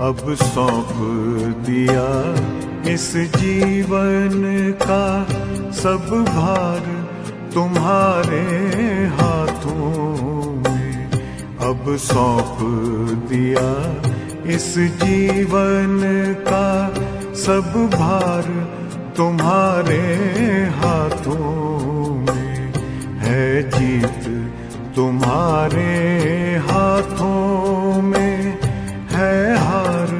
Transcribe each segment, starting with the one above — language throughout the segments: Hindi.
अब सौंप दिया इस जीवन का सब भार तुम्हारे हाथों में। अब सौंप दिया इस जीवन का सब भार तुम्हारे हाथों में। है जीत तुम्हारे हाथों में, है हार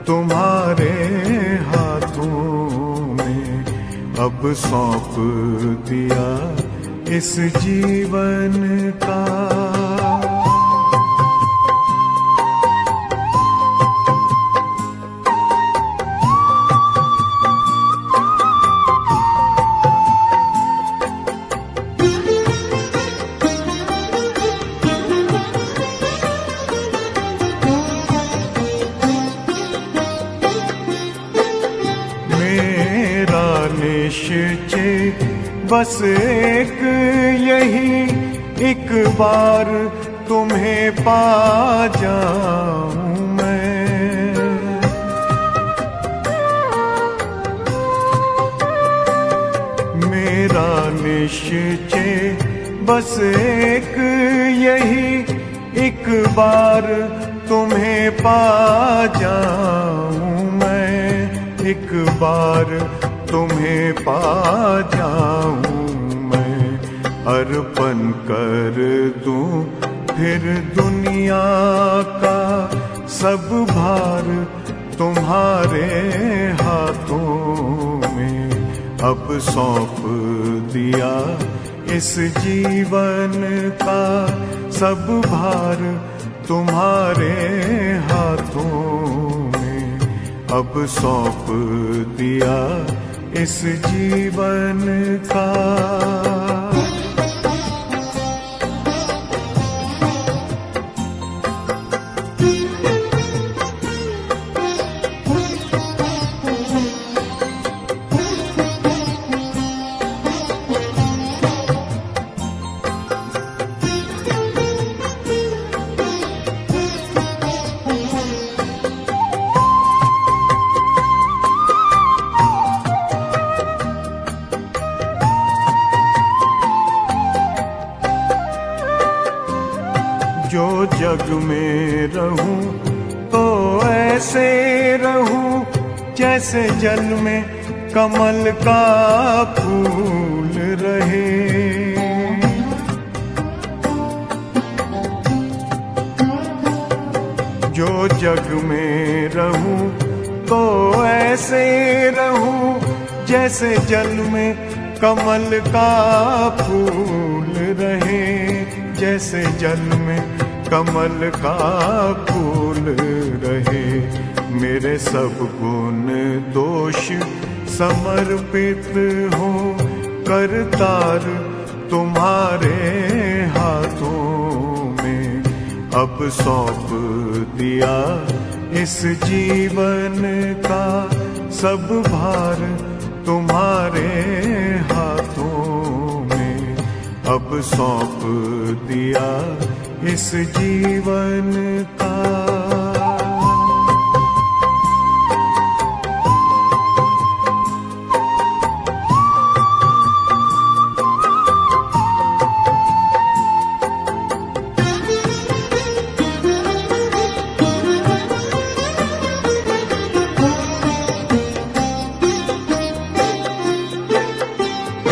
तुम्हारे हाथों में। अब सौंप दिया इस जीवन का। निश्चय बस एक यही, एक बार तुम्हें पा जाऊं मैं। मेरा निश्चय बस एक यही, एक बार तुम्हें पा जाऊं मैं। एक बार तुम्हें पा जाऊं मैं। अर्पण कर दूं फिर दुनिया का सब भार तुम्हारे हाथों में। अब सौंप दिया इस जीवन का सब भार तुम्हारे हाथों में। अब सौंप दिया इस जीवन का। जो जग में रहूं तो ऐसे रहूं जैसे जल में कमल का फूल रहे। जो जग में रहूं तो ऐसे रहूं जैसे जल में कमल का फूल रहे। जैसे जल में कमल का फूल रहे। मेरे सब गुण दोष समर्पित हो करतार तुम्हारे हाथों में। अब सौंप दिया इस जीवन का सब भार तुम्हारे हाथों में। अब सौंप दिया इस जीवन का।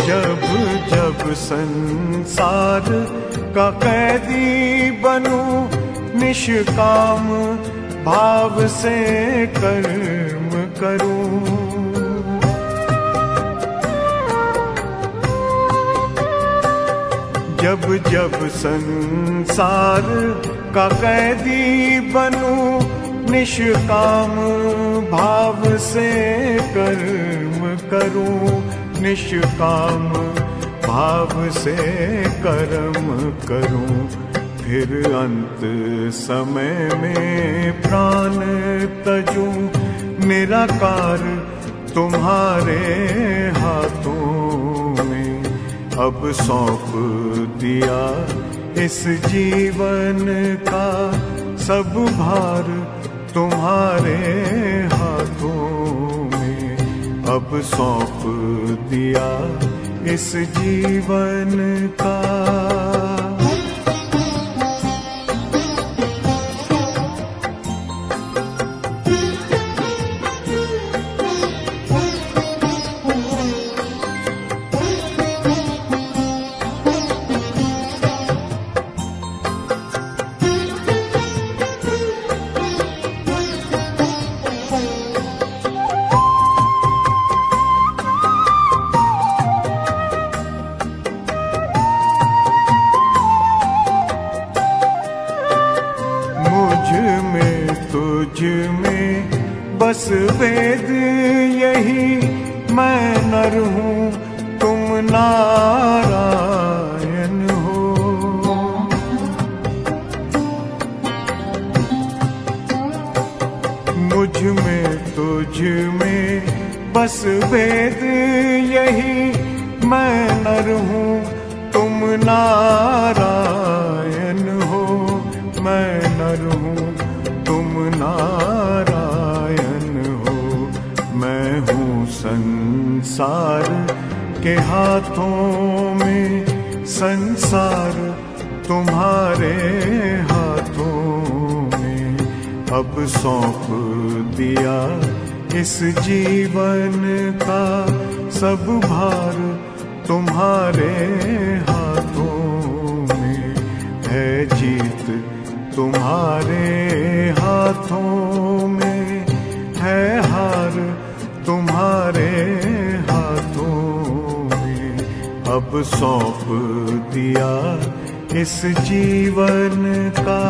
जब जब संसार का कैदी बनूं निष्काम भाव से कर्म करूं। जब जब संसार का कैदी बनूं निष्काम भाव से कर्म करूं। निष्काम भाव से कर्म करूं। फिर अंत समय में प्राण तजूं निराकार तुम्हारे हाथों में। अब सौंप दिया इस जीवन का सब भार तुम्हारे हाथों में अब सौंप दिया इस जीवन का। तुझ में बस वेद यही, मैं नर हूँ तुम नारायण हो। मुझ में तुझ में बस वेद यही, मैं नर हूँ तुम नारायण हो। मैं नर हूँ तुम नारायण हो। मैं हूँ संसार के हाथों में, संसार तुम्हारे हाथों में अब सौंप दिया इस जीवन का। सब भार तुम्हारे हाथों में है, जीत तुम्हारे हाथों में है, हार तुम्हारे हाथों में अब सौंप दिया इस जीवन का।